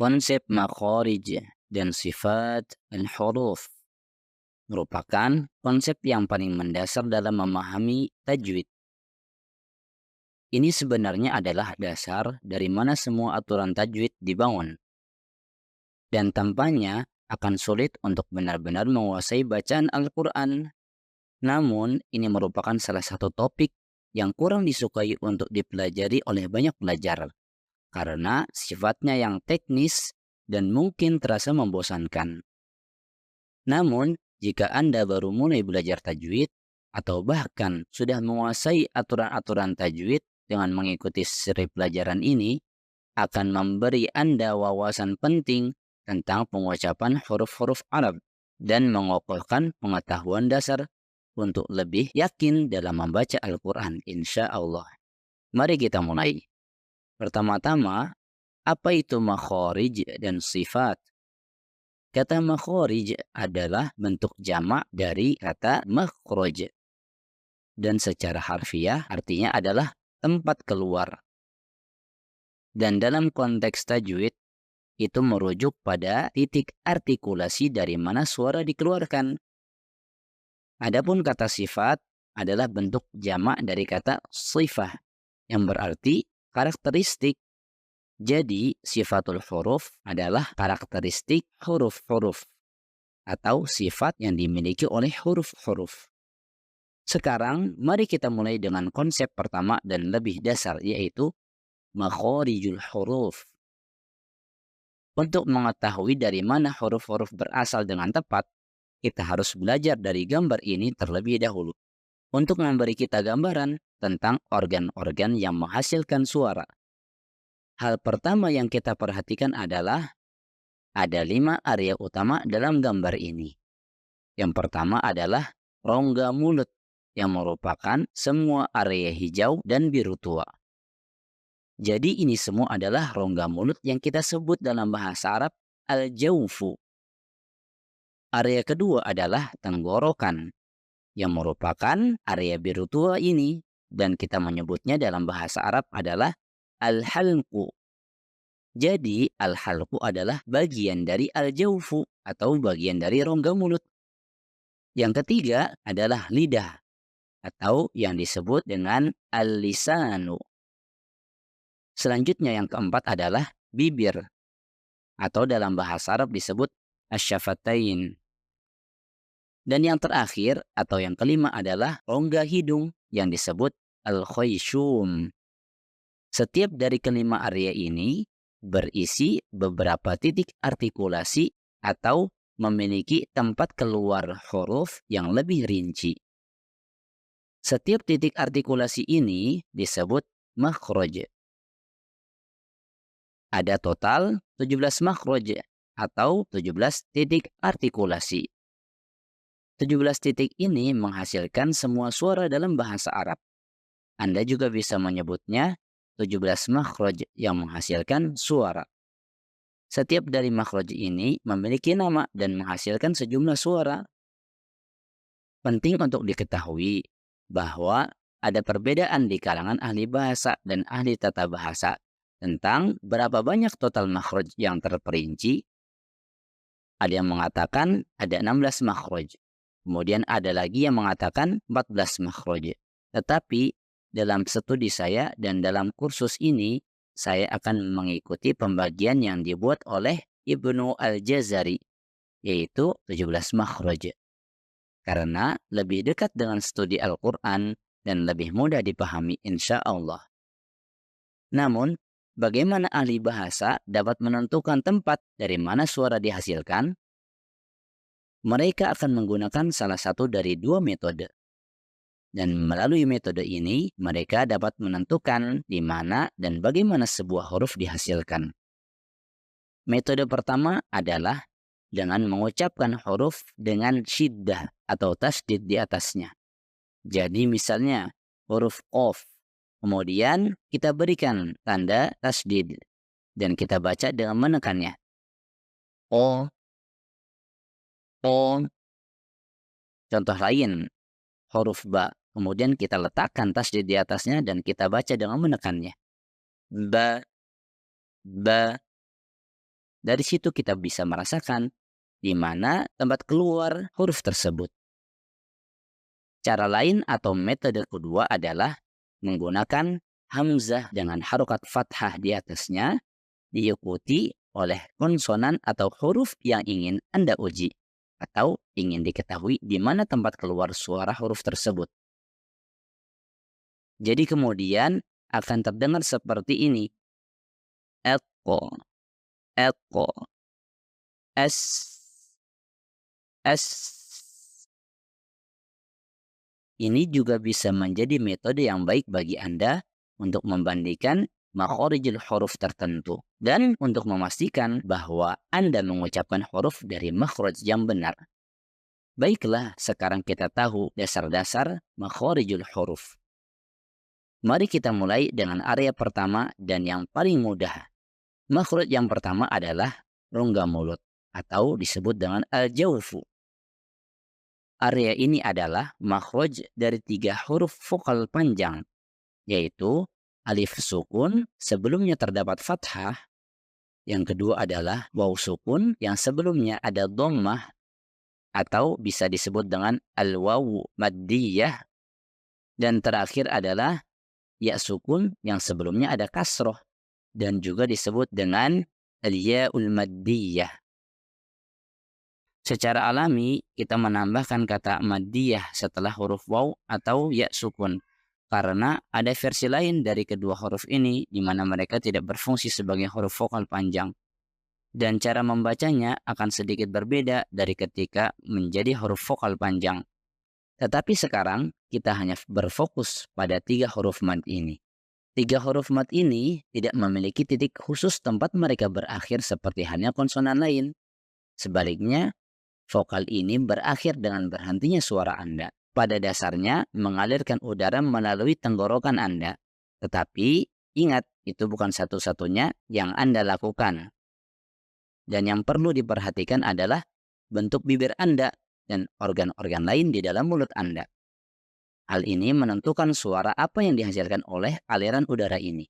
Konsep makharij dan sifat al-huruf merupakan konsep yang paling mendasar dalam memahami tajwid. Ini sebenarnya adalah dasar dari mana semua aturan tajwid dibangun. Dan tampaknya akan sulit untuk benar-benar menguasai bacaan Al-Quran. Namun, ini merupakan salah satu topik yang kurang disukai untuk dipelajari oleh banyak pelajar. Karena sifatnya yang teknis dan mungkin terasa membosankan. Namun, jika Anda baru mulai belajar tajwid, atau bahkan sudah menguasai aturan-aturan tajwid dengan mengikuti seri pelajaran ini, akan memberi Anda wawasan penting tentang pengucapan huruf-huruf Arab dan mengokohkan pengetahuan dasar untuk lebih yakin dalam membaca Al-Quran, insya Allah. Mari kita mulai. Pertama-tama, apa itu makharij dan sifat? Kata makharij adalah bentuk jamak dari kata makhraj. Dan secara harfiah artinya adalah tempat keluar. Dan dalam konteks tajwid, itu merujuk pada titik artikulasi dari mana suara dikeluarkan. Adapun kata sifat adalah bentuk jamak dari kata sifah, yang berarti karakteristik. Jadi, sifatul huruf adalah karakteristik huruf-huruf atau sifat yang dimiliki oleh huruf-huruf. Sekarang, mari kita mulai dengan konsep pertama dan lebih dasar, yaitu makharijul huruf. Untuk mengetahui dari mana huruf-huruf berasal dengan tepat, kita harus belajar dari gambar ini terlebih dahulu untuk memberi kita gambaran tentang organ-organ yang menghasilkan suara. Hal pertama yang kita perhatikan adalah ada 5 area utama dalam gambar ini. Yang pertama adalah rongga mulut yang merupakan semua area hijau dan biru tua. Jadi ini semua adalah rongga mulut yang kita sebut dalam bahasa Arab al-jawfu. Area kedua adalah tenggorokan yang merupakan area biru tua ini dan kita menyebutnya dalam bahasa Arab adalah al-halqu. Jadi al-halqu adalah bagian dari al-jawfu atau bagian dari rongga mulut. Yang ketiga adalah lidah atau yang disebut dengan al-lisanu. Selanjutnya yang keempat adalah bibir atau dalam bahasa Arab disebut asyafatain. Dan yang terakhir atau yang kelima adalah rongga hidung yang disebut al-khayshum. Setiap dari kelima area ini berisi beberapa titik artikulasi atau memiliki tempat keluar huruf yang lebih rinci. Setiap titik artikulasi ini disebut makhraj. Ada total 17 makhraj atau 17 titik artikulasi. 17 titik ini menghasilkan semua suara dalam bahasa Arab. Anda juga bisa menyebutnya 17 makhraj yang menghasilkan suara. Setiap dari makhraj ini memiliki nama dan menghasilkan sejumlah suara. Penting untuk diketahui bahwa ada perbedaan di kalangan ahli bahasa dan ahli tata bahasa tentang berapa banyak total makhraj yang terperinci. Ada yang mengatakan ada 16 makhraj. Kemudian ada lagi yang mengatakan 14 makhraj. Tetapi dalam studi saya dan dalam kursus ini, saya akan mengikuti pembagian yang dibuat oleh Ibnu Al-Jazari, yaitu 17 makhraj. Karena lebih dekat dengan studi Al-Quran dan lebih mudah dipahami insya Allah. Namun, bagaimana ahli bahasa dapat menentukan tempat dari mana suara dihasilkan? Mereka akan menggunakan salah satu dari 2 metode. Dan melalui metode ini, mereka dapat menentukan di mana dan bagaimana sebuah huruf dihasilkan. Metode pertama adalah dengan mengucapkan huruf dengan syiddah atau tasdid di atasnya. Jadi misalnya huruf qaf, kemudian kita berikan tanda tasdid dan kita baca dengan menekannya. O. Contoh lain, huruf ba, kemudian kita letakkan tasdid di atasnya dan kita baca dengan menekannya. Ba. Dari situ kita bisa merasakan di mana tempat keluar huruf tersebut. Cara lain atau metode kedua adalah menggunakan hamzah dengan harokat fathah di atasnya diikuti oleh konsonan atau huruf yang ingin Anda uji atau ingin diketahui di mana tempat keluar suara huruf tersebut. Jadi kemudian akan terdengar seperti ini. Eko, eko, es, es. Ini juga bisa menjadi metode yang baik bagi Anda untuk membandingkan makhorijul huruf tertentu dan untuk memastikan bahwa Anda mengucapkan huruf dari makhraj yang benar. Baiklah, sekarang kita tahu dasar-dasar makhorijul huruf. Mari kita mulai dengan area pertama dan yang paling mudah. Makhraj yang pertama adalah rongga mulut atau disebut dengan al-jawfu. Area ini adalah makhraj dari 3 huruf vokal panjang, yaitu alif sukun sebelumnya terdapat fathah, yang kedua adalah waw sukun yang sebelumnya ada dhammah atau bisa disebut dengan al-wawu maddiyah, dan terakhir adalah ya sukun yang sebelumnya ada kasroh dan juga disebut dengan al-ya'ul maddiyah. Secara alami, kita menambahkan kata maddiyah setelah huruf waw atau ya sukun. Karena ada versi lain dari kedua huruf ini di mana mereka tidak berfungsi sebagai huruf vokal panjang. Dan cara membacanya akan sedikit berbeda dari ketika menjadi huruf vokal panjang. Tetapi sekarang kita hanya berfokus pada 3 huruf mad ini. 3 huruf mad ini tidak memiliki titik khusus tempat mereka berakhir seperti halnya konsonan lain. Sebaliknya, vokal ini berakhir dengan berhentinya suara Anda. Pada dasarnya mengalirkan udara melalui tenggorokan Anda. Tetapi ingat, itu bukan satu-satunya yang Anda lakukan. Dan yang perlu diperhatikan adalah bentuk bibir Anda dan organ-organ lain di dalam mulut Anda. Hal ini menentukan suara apa yang dihasilkan oleh aliran udara ini.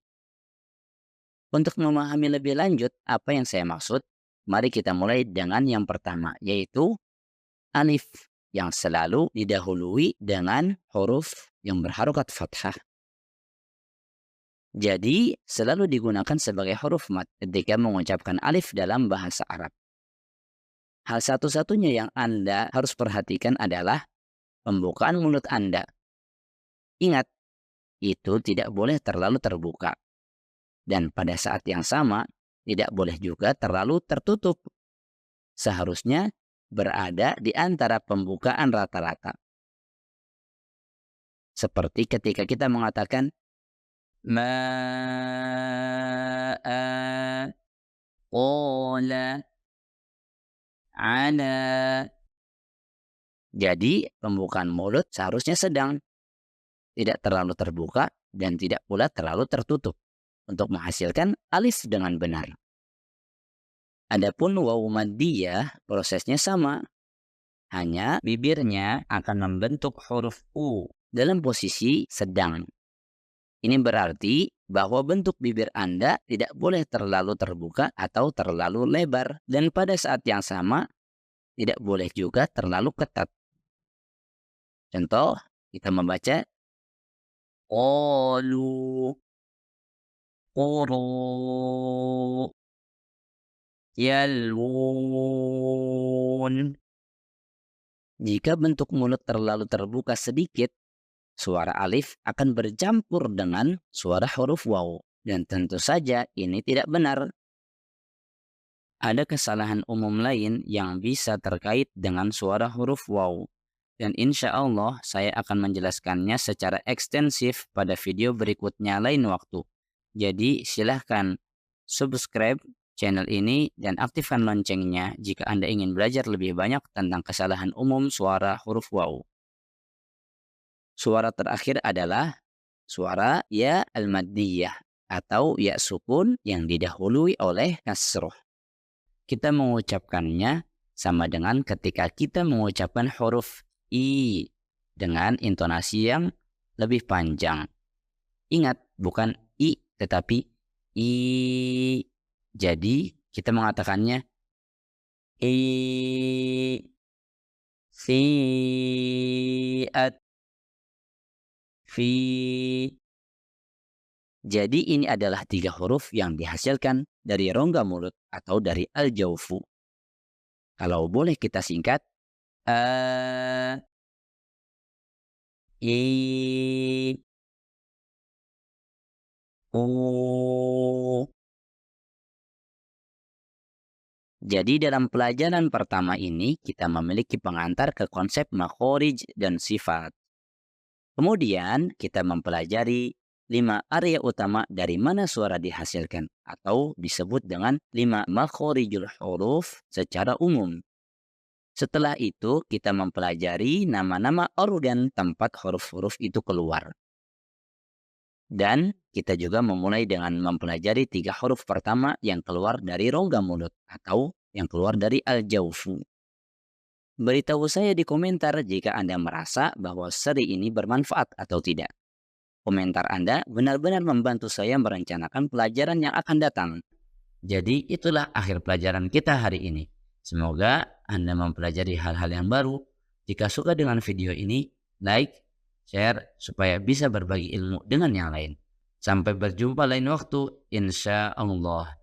Untuk memahami lebih lanjut apa yang saya maksud, mari kita mulai dengan yang pertama, yaitu alif yang selalu didahului dengan huruf yang berharokat fathah. Jadi, selalu digunakan sebagai huruf mad ketika mengucapkan alif dalam bahasa Arab. Hal satu-satunya yang Anda harus perhatikan adalah pembukaan mulut Anda. Ingat, itu tidak boleh terlalu terbuka. Dan pada saat yang sama, tidak boleh juga terlalu tertutup. Seharusnya berada di antara pembukaan rata-rata. Seperti ketika kita mengatakan ma'a qala ala. Jadi pembukaan mulut seharusnya sedang, tidak terlalu terbuka dan tidak pula terlalu tertutup untuk menghasilkan alif dengan benar. Adapun waw maddiyah prosesnya sama, hanya bibirnya akan membentuk huruf U dalam posisi sedang. Ini berarti bahwa bentuk bibir Anda tidak boleh terlalu terbuka atau terlalu lebar, dan pada saat yang sama tidak boleh juga terlalu ketat. Contoh, kita membaca qalu, quru, yalwun. Jika bentuk mulut terlalu terbuka sedikit, suara alif akan bercampur dengan suara huruf waw. Dan tentu saja ini tidak benar. Ada kesalahan umum lain yang bisa terkait dengan suara huruf waw. Dan insya Allah saya akan menjelaskannya secara ekstensif pada video berikutnya lain waktu. Jadi silahkan subscribe channel ini dan aktifkan loncengnya jika Anda ingin belajar lebih banyak tentang kesalahan umum suara huruf waw. Suara terakhir adalah suara ya al-maddiyah atau ya sukun yang didahului oleh kasroh. Kita mengucapkannya sama dengan ketika kita mengucapkan huruf I dengan intonasi yang lebih panjang. Ingat, bukan I tetapi I. Jadi Kita mengatakannya i, fi, at, fi. Jadi ini adalah 3 huruf yang dihasilkan dari rongga mulut atau dari al-jawfu. Kalau boleh kita singkat, a, i, u. Jadi dalam pelajaran pertama ini kita memiliki pengantar ke konsep makhrij dan sifat. Kemudian kita mempelajari 5 area utama dari mana suara dihasilkan atau disebut dengan 5 makhrijul huruf secara umum. Setelah itu kita mempelajari nama-nama organ tempat huruf-huruf itu keluar. Dan kita juga memulai dengan mempelajari 3 huruf pertama yang keluar dari rongga mulut atau yang keluar dari al-jawfu. Beritahu saya di komentar jika Anda merasa bahwa seri ini bermanfaat atau tidak. Komentar Anda benar-benar membantu saya merencanakan pelajaran yang akan datang. Jadi itulah akhir pelajaran kita hari ini. Semoga Anda mempelajari hal-hal yang baru. Jika suka dengan video ini, like, share supaya bisa berbagi ilmu dengan yang lain. Sampai berjumpa lain waktu, insya Allah.